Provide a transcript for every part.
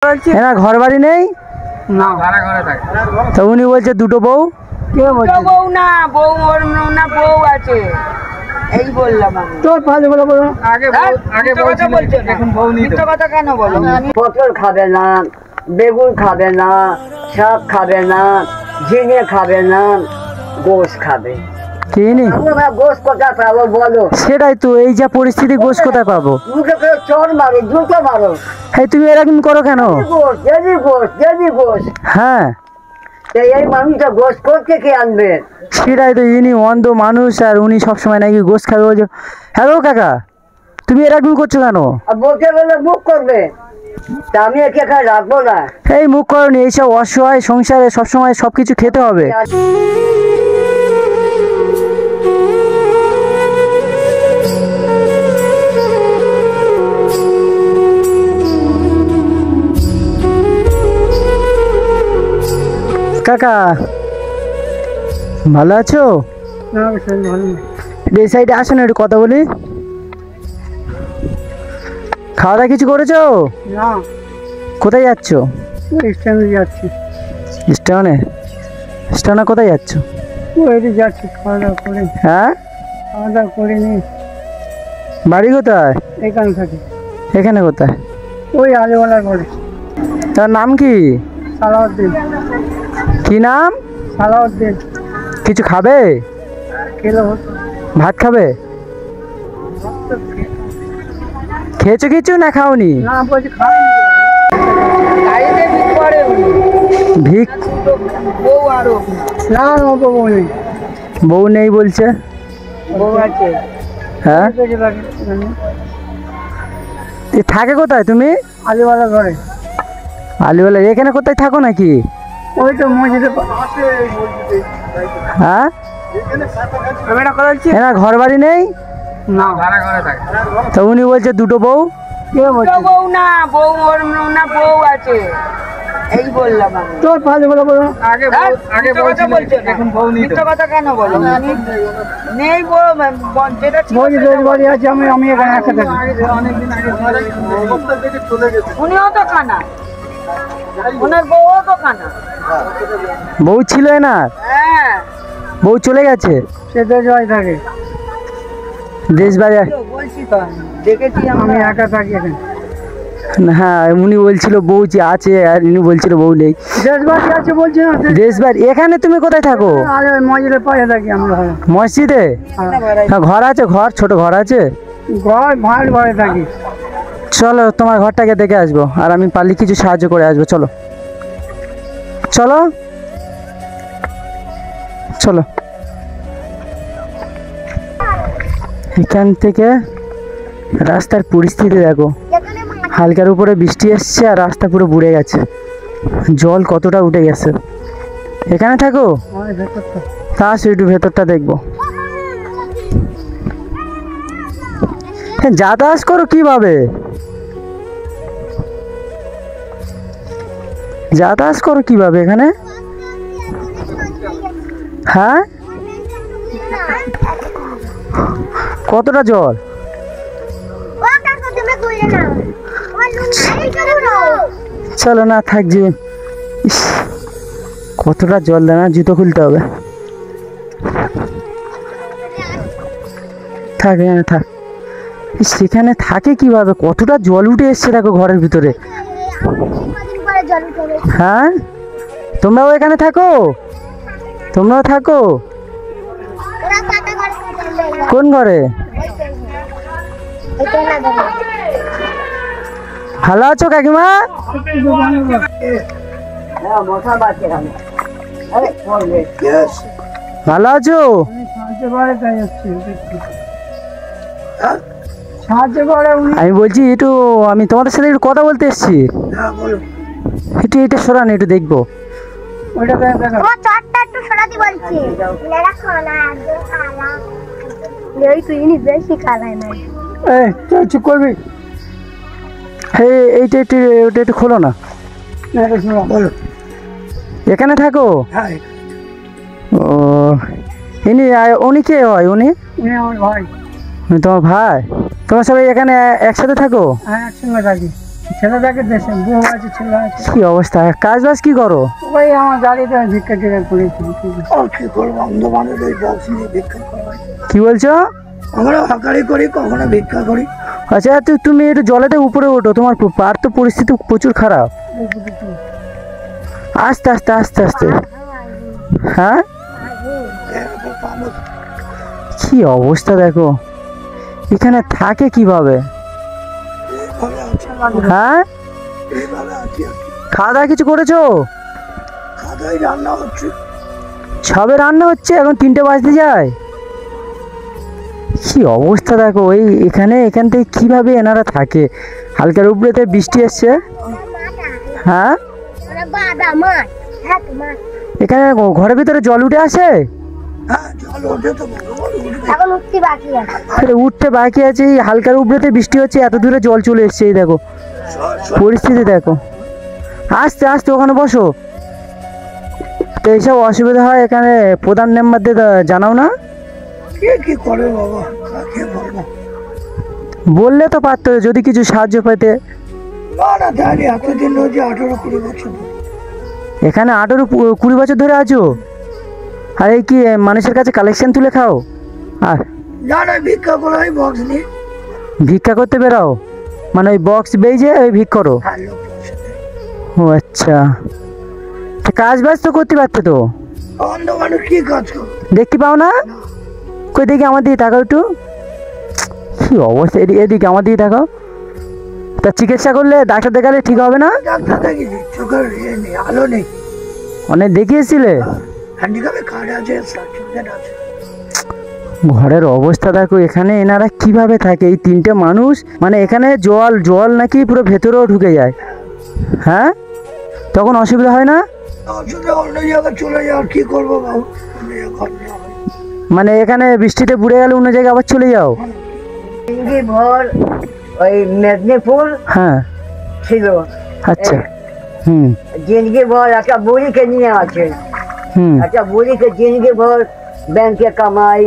এনার ঘর বাড়ি নেই না, ভাড়া ঘরে থাকে। তো উনি বলছে দুটো বউ। কে বলছে? বউ না, বউ ওর না বউ আছে, এই বললাম আমি। তোর পাঁচ বলে বলো আগে বলছে এখন বউ নেই। মিথ্যা কথা কেন বলো? পটল খাবে না, বেগুন খাবে না, শাক খাবে না, ঝিঙে খাবে না, গোশ খাবে। চিনি আমরা গোশ কোথায় পাবো বলো? সেটাই তো, এই যা পরিস্থিতি গোশ কোথায় পাবো? মুখে করে চর মারো, জুতো মারো। এই তুমি এরকম করো কেন? গোশ যদি গোশ যদি গোশ, হ্যাঁ এই মানুষটা গোশ করতে কে আনবে? সেটাই তো, ইনি অন্ধ মানুষ আর উনি সবসময় নাকি গোশ খাবে বলছো। হ্যালো কাকা, তুমি এরকম করছো কেন? আর বলতে গেলে মুখ করবে, তা আমি একে এখানে রাখবো না। এই মুখ করনি, এইসব অসহায় সংসারে সবসময় সবকিছু খেতে হবে। কাকা ভালো আছো? না, শরীর ভালো নেই। এই সাইডে আসো না, একটু কথা বলি। খাওয়া দাওয়া কিছু করেছো? না, কোথায় যাচ্ছ? স্ট্যান্ডে যাচ্ছি। স্টেশনে? স্টেশনে কোথায় যাচ্ছ? ওই যাচ্ছি, খাওয়া দাওয়া করে। হ্যাঁ, খাওয়া দাওয়া করে নি। বাড়ি কোথায়? এখানে থাকি। এখানে কোথায়? ওই আলিওয়ালার ঘরে। তার নাম কি? সালাউদ্দিন। কি নাম? সালাউদ্দিন। কিছু খাবে? খেলে হতো। ভাত খাবে? খেয়েছো কিছু না খাওনি? না, বলছি খাই। গাড়িতে ভিড় করে উনি। ভিক? দুটো বউ আরো। না, না, বউ নেই। বউ নেই বলছে? বউ আছে। হ্যাঁ, এ থাকে কোথায় তুমি? আলিওয়ালার ঘরে। আলিওয়ালা এখানে কোথায় থাকো নাকি? ওই তো মসজিদে। হ্যাঁ, ক্যামেরা করা হচ্ছে? এনার ঘর বাড়ি নেই না, ভাড়া ঘরে থাকে। তো উনি বলছে দুটো বউ। কে বলছে? বউ না, বউ ওর না বউ আছে, এই বললাম আমি। তোর পাঁচ বলে বলো আগে বলছে এখন বউ নেই। মিথ্যা কথা কেন বলো? নেই বউ, যেটা ছিল বলছি তোর বাড়ি আছে, আমি এখানে একা থাকি। উনিও তো কানা, ওনার বউও তো কানা। বউ ছিল এনার? হ্যাঁ, বউ চলে গেছে সে তো জয় থাকে। দেশ বাড়ি? বলছি তো আমি, দেখেছি আমি আমরা। একা থাকি এখানে। হ্যাঁ, উনি বলছিল বউ যে আছে আর ইনি বলছিল বউ নেই। দেশ বাড়ি আছে বলছি না? দেশ বাড়ি এখানে? তুমি কোথায় থাকো? আরে ওই মসজিদের পাশে থাকি আমরা। মসজিদে? হ্যাঁ, ঘর আছে, ঘর ছোট ঘর আছে। ঘর ভাড় ঘরে থাকি। চলো তোমার ঘরটাকে দেখে আসবো, আর আমি পারলে কিছু সাহায্য করে আসবো। চলো চলো চলো। এখান থেকে রাস্তার পরিস্থিতি দেখো, হালকার উপরে বৃষ্টি এসছে আর রাস্তা পুরো বুড়ে গেছে, জল কতটা উঠে গেছে। এখানে থাকো? আমার ভেতরটা। তা আসো একটু ভেতরটা দেখবো। হ্যাঁ, যাতায়াত করো কিভাবে? যাতায়াত করো কিভাবে এখানে? হ্যাঁ, কতটা জল? চলো না থাক জীবন। ইস, কতটা জল দেয় না, জুতো খুলতে হবে। থাক এখানে থাক। সেখানে থাকে কিভাবে? কতটা জল উঠে এসছে দেখো ঘরের ভিতরে। হ্যাঁ, তোমরাও এখানে থাকো? তোমরাও থাকো? কোন ঘরে? ভালো আছো কাকিমা? হ্যাঁ, মশা বাঁচে আমি। আরে করবে। ভালো আছো? সাহায্য করে তাই আসছি। সাহায্য করে উনি। আমি বলছি একটু, আমি তোমাদের সাথে একটু কথা বলতে এসেছি। একটু এটা সরান, একটু দেখবো। ওইটা দেখো। আমার চারটা একটু সরাতে বলছি। মেরা খানা একদম কালা। এই তুই নি বেশি কালাই নাই। এই তুই চুপ করবি। এইটা একটু, ওটা একটু খোলো না। না, এটা শোনো, বলো। এখানে থাকো? হ্যাঁ, ও, উনি কে হয়? উনি উনি আমার ভাই। তোমার ভাই? তোমরা সবাই এখানে একসাথে থাকো? হ্যাঁ, একসঙ্গে থাকি। ছেলেটাকে দেশে বউ আছে, ছেলে আছে। কি অবস্থা, কাজ বাজ কি করো? ওই আমার গাড়িতে ভিক্ষা টিকা করেছি। আর কি করবো, অন্ধ মানুষ ওই বক্স নিয়ে ভিক্ষা করি। কি বলছো? আমরা হাঁকারি করি, কখনো ভিক্ষা করি। আচ্ছা তুমি একটু জলেতে উপরে ওঠো, তোমার পার তো পরিস্থিতি প্রচুর খারাপ। আস্তে আস্তে আস্তে আস্তে। হ্যাঁ এরকম পাবো, কি অবস্থা দেখো, এখানে থাকে কিভাবে? এইভাবে আছি, হ্যাঁ এইভাবে আছি আর কি। খাওয়া দাওয়া কিছু করেছো? খাদাই রান্না হচ্ছে। সবে রান্না হচ্ছে, এখন 3টে বাজতে যায়। কি অবস্থা দেখো, এখান থেকে কিভাবে এনারা থাকে? হালকার উপরেতে বৃষ্টি এসছে। হ্যাঁ বাবা মাছ, হ্যাঁ তোমার এখানে ঘরের ভিতরে জল উঠে আসে? হ্যাঁ, জল ওঠে তো, ভগবান উঠবে। এখন উঠতে বাকি আছে। আরে উঠতে বাকি আছে, এই হালকার উপরেতে বৃষ্টি হচ্ছে, এত দূরে জল চলে এসছে। এই দেখো পরিস্থিতি দেখো। আস্তে আস্তে ওখানে বসো। তো এইসব অসুবিধা হয় এখানে প্রধান মেম্বারদের জানাও না? কে কি করে বাবা, কাকে বলবো? বললে তো পারতো যদি কিছু সাহায্য পেতে। না না, জানি এতদিন হয়েছে, 18-20 বছর ধরে। এখানে 18-20 বছর ধরে আছো? আর এই কি মানুষের কাছে কালেকশন তুলে খাও? আর না না, ভিক্ষা করে ওই বক্স নিয়ে। ভিক্ষা করতে বেরাও, মানে ওই বক্স বেজে ওই ভিক করো? হ্যাঁ, লোক পয়সা দেয়। ও আচ্ছা, তো কাজ বাজ তো করতে পারতে তো। অন্ধ মানুষ কি কাজ করবে? দেখতে পাও না? কই দেখি আমার দিকে তাকাও একটু। কি অবস্থা, এদিকে আমার দিকে তাকাও। তা চিকিৎসা করলে, ডাক্তার দেখালে ঠিক হবে না? ডাক্তার দেখেছি, চোখের ইয়ে নেই, আলো নেই। অনেক দেখিয়েছিলে? হ্যান্ডিক্যাপে কার্ড আছে, সার্টিফিকেট আছে। ঘরের অবস্থা দেখো, এখানে এনারা কিভাবে থাকে এই 3টে মানুষ? মানে এখানে জল নাকি পুরো ভেতরেও ঢুকে যায়। হ্যাঁ, তখন অসুবিধা হয় না? অসুবিধা, অন্য জায়গায় চলে যাও, কি করবো বাবু? অন্য জায়গায় ঘর নেওয়া হয়। মানে এখানে বৃষ্টিতে বুড়ে গেলে অন্য জায়গায় আবার চলে যাও? জিন্দগি ভর ওই মেদিনীপুর হ্যাঁ ছিল। আচ্ছা। হুম জিন্দগি ভর একটা বুড়িকে নিয়ে আছে, হুম একটা বুড়িকে জিন্দগি ভর ব্যাংকে কামাই,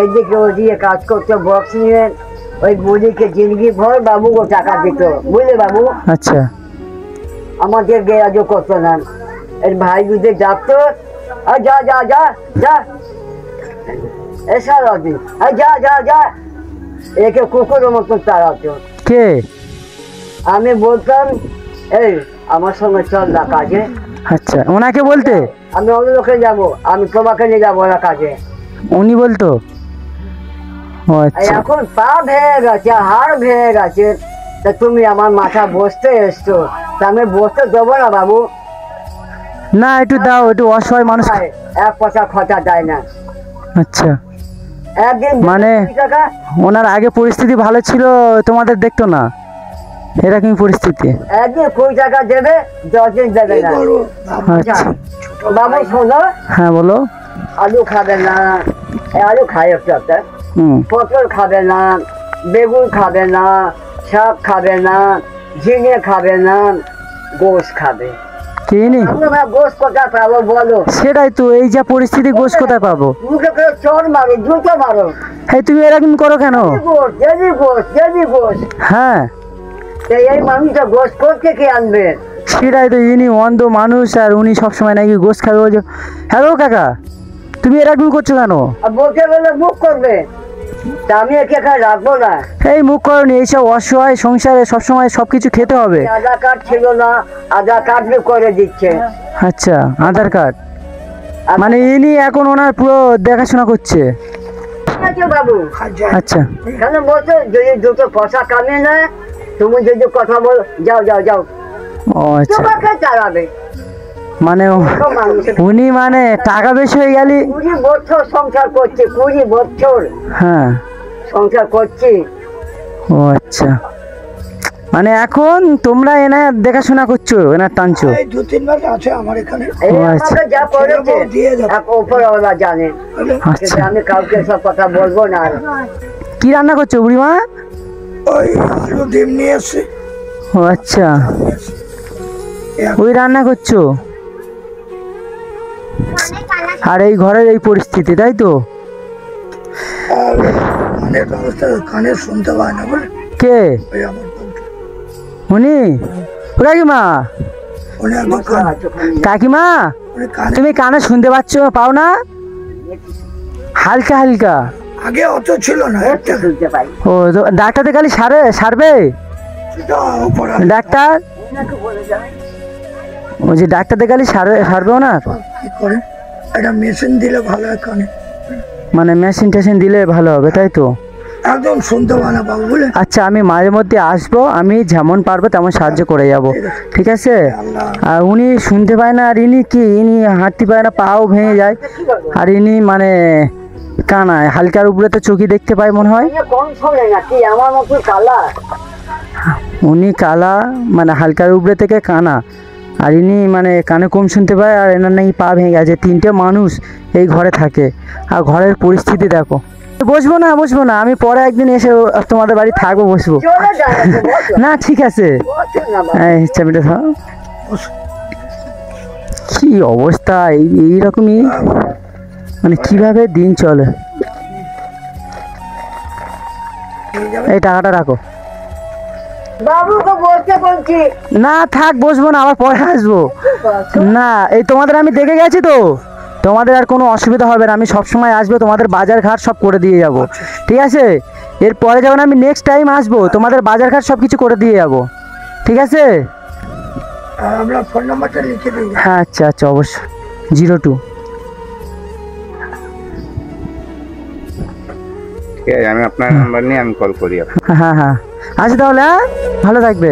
এদিকে ওদিকে কাজ করতো বক্স নিয়ে। ওই বুড়িকে জিন্দগি ভর বাবুকে টাকা দিত, বুঝলে বাবু? আচ্ছা। আমাদের গেরাজও করতো না। এর ভাই দুধে ডাকতো, আর যা যা যা যা এসা রাজি, আর যা যা যা, একে কুকুরের মতো তাড়াতো। কে? আমি বলতাম এই আমার সঙ্গে চল না কাজে। আচ্ছা, ওনাকে বলতে? আমি অন্য লোকে যাবো, আমি তোমাকে নিয়ে যাবো না কাজে। উনি বলতো? ও আর আচ্ছা। এখন পা ভেঙে গেছে, হাড় ভেঙে গেছে, তা তুমি আমার মাথা বসতে এসছো, তা আমি বসতে দেবো না বাবু। না একটু দাও, একটু অসহায় মানুষ। এক পয়সা খরচা দেয় না। আচ্ছা, একদিন মানে 20 টাকা, ওনার আগে পরিস্থিতি ভালো ছিল, তোমাদের দেখতো না, এরকমই পরিস্থিতি। একদিন 20 টাকা দেবে, 10 দিন দেবে কি না। করবো বাবু? আচ্ছা। বাবু শোনো, হ্যাঁ বলো। আলু খাবে না, আলু খাই একটু একটা, হুম পটল খাবে না, বেগুন খাবে না, শাক খাবে না, ঝিঙে খাবে না, গোশ খাবে। কিনি? আমরা গোশ কোথায় পাবো বলো? সেটাই তো, এই যা পরিস্থিতি, গোশ কোথায় পাবো? মুখে করে চড় মারো, জুতো মারো। এই তুমি এরকম করো কেন? গোশ, যদি গোশ, যদি গোশ। হ্যাঁ এই মানুষটা গোশ করতে কে আনবে? সেটাই তো, ইনি অন্ধ মানুষ আর উনি সবসময় নাকি গোশ খাবে বলছো। হ্যালো কাকা, তুমি এরকম করছো কেন? আর বলতে গেলে মুখ করবে, তা আমি একে এখানে রাখবো না। এই মুখ করনি, এইসব অসহায় সংসারে সবসময় সবকিছু খেতে হবে। আধার কার্ড ছিল না, আধার কার্ড করে দিচ্ছে। আচ্ছা, আধার কার্ড, মানে ইনি এখন ওনার পুরো দেখাশোনা করছে। ঠিক আছে বাবু, আচ্ছা কেন বলছো? যদি দুটো পয়সা কামিয়ে নেয়, তুমি যদি কথা বল, যাও যাও যাও, ও আচ্ছা, তোমাকে চালাবে। মানে উনি মানে টাকা বেশি হয়ে গেলে। 20 বছর সংসার করছে, 20 বছর হ্যাঁ, সংসার করছি। ও আচ্ছা, মানে এখন তোমরা এনার দেখাশোনা করছো, এনার টানছো। এই 2-3 মাস আছে আমার এখানে। এই ও আচ্ছা। আমাকে যা করেছে দিয়ে যাবে। এক উপরওয়ালা জানে, আচ্ছা, কিন্তু আমি কাউকে সব কথা বলবো না। আর কি রান্না করছো বুড়িমা? ওই আলু ডিম নিয়ে এসছে। ও আচ্ছা, ওই রান্না করছো। আর এই ঘরের এই পরিস্থিতি, তাই তো? আর কানের ব্যবস্থা, কানে শুনতে পায় না বলে কে? ওই আমার বন্ধু। ও উনি ও কাকিমা, উনি একদম কান- কাকিমা উনি কানে তুমি কানে শুনতে পাও না? হালকা হালকা। আগে অত ছিল না একটা শুনতে পাই ও তো ডাক্তার দেখালি সারবে সেটা পড়া ডাক্তার? ওই যে ডাক্তার দেখালি সারবেও না? কি করে একটা মেশিন দিলে ভালো হয় কানে, মানে মেশিন টেশিন দিলে ভালো হবে, তাই তো? একদম শুনতে পায় না বাবু বুঝলে। আচ্ছা, আমি মাঝে মধ্যে আসবো, আমি যেমন পারবো তেমন সাহায্য করে যাব, ঠিক আছে? আর উনি শুনতে পায় না, আর ইনি হাঁটতে পায় না, পাও ভেঙে যায়, আর ইনি মানে কানায়, হালকার উপরে তো চোখই দেখতে পায় মনে হয়। কম শোনে নাকি আমার মতো কালা? উনি কালা মানে হালকার উপরে থেকে কানা, আর ইনি মানে কানে কম শুনতে পায়, আর এনার নাকি পা ভেঙে গেছে। 3টে মানুষ এই ঘরে থাকে, আর ঘরের পরিস্থিতি দেখো। বসবো না, আমি পরে একদিন এসে তোমাদের বাড়ি থাকবো, বসবো। চলে যায় না তো, বসো। না ঠিক আছে, বসো না বাবা। এই চাবিটা ধর। কি অবস্থা, এইরকমই মানে কিভাবে দিন চলে। এই টাকাটা রাখো। বাবুকে বসতে বলছি। না থাক, বসবো না, আবার পরে আসবো। না এই তোমাদের আমি দেখে গেছি তো, তোমাদের আর কোনো অসুবিধা হবে না, আমি সব সময় আসবো, তোমাদের বাজার ঘাট সব করে দিয়ে যাব, ঠিক আছে? এরপরে যখন আমি নেক্সট টাইম আসবো, তোমাদের বাজার ঘাট সব কিছু করে দিয়ে যাব, ঠিক আছে? আপনার ফোন নাম্বারটা লিখে দিন। হ্যাঁ আচ্ছা আচ্ছা, অবশ্যই। 02। ঠিক আছে, আমি আপনার নাম্বার নিয়ে আমি কল করি আপনাকে। হ্যাঁ, আচ্ছা তাহলে, হ্যাঁ, ভালো থাকবে।